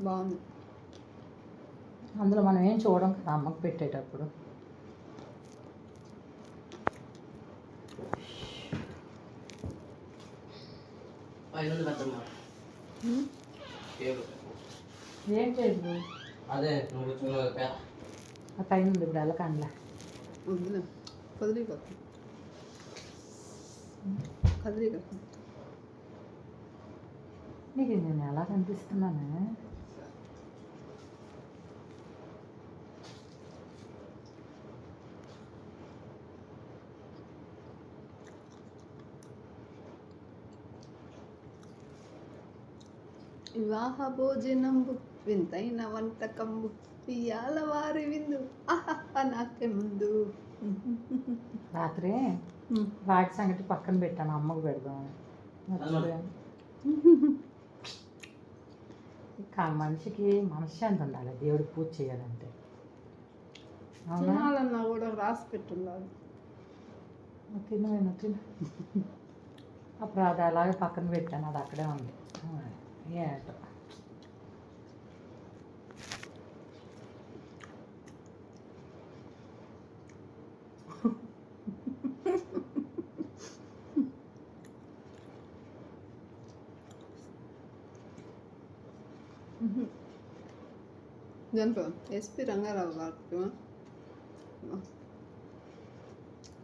బాగుంది. అందులో మనం ఏం చూడం కదా అమ్మకు పెట్టేటప్పుడు. ఏం చేయదు అదే నువ్వు ఆ పైన ఉంది ఇప్పుడు వెళ్ళకండిలే. వద్దులే, కదిలిపోతుంది. నీకు నేను ఎలా కనిపిస్తున్నానే? వివాహ భోజనంబు వింతైన వంటకంబు ఇయ్యాల వారి విందు నాకే ముందు. రాత్రి వాటి సంగతి పక్కన పెట్టాను, అమ్మకు పెడదామని మర్చిపోయాను. మనిషికి మనశ్శాంతి ఉండాలి దేవుడు పూజ చేయాలంటే. తినాలన్నా కూడా రాసి పెట్టుండాలి. తిను అప్పుడు అది అలాగే పక్కన పెట్టాను, అది అక్కడే ఉంది. ఏంటో దాంట్లో ఎస్పి రంగారావు గారు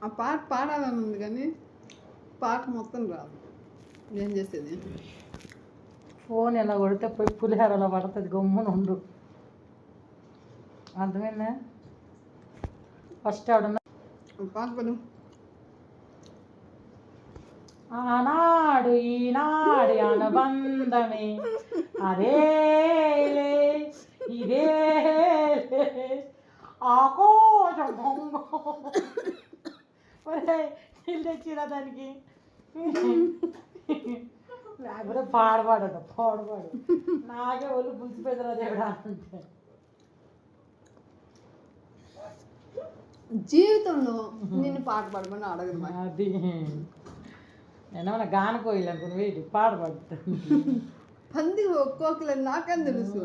ఆ పాట పాడాలని ఉంది కానీ పాట మొత్తం రాదు. ఏం చేసేది? ఫోన్ ఎలా కొడితే పోయి పులిహోరలో పడుతుంది, గమ్మున ఉండు. అర్థమైందా? ఫస్ట్ ఎవడన్నా పాట పడు. ఆనాడు ఈనాడు అనుబంధమే అదేలే ఇదేలే ఆకోశం నీళ్ళు తెచ్చిరా దానికి. లేకపోతే పాడపాడు నాకే ఒళ్ళు పులిసిపోయిందిరా దేవుడా అంటే. జీవితంలో నేను పాట పాడమని అడగదు. అది నేనేమన్నా గాన కోయాలనుకుని వేడి పాడపడుతుంది. పంది ఒక్కొక్కరు నాకని తెలుసు.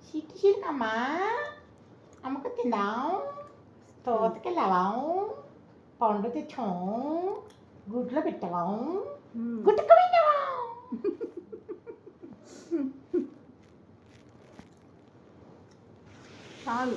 చిట్టుమ్మా అమ్మకు తిందాం, తోటకెళ్ళాం, పండు తెచ్చాం, గుడ్లో పెట్టాం, గుట్టుకు పెట్టావా? చాలు.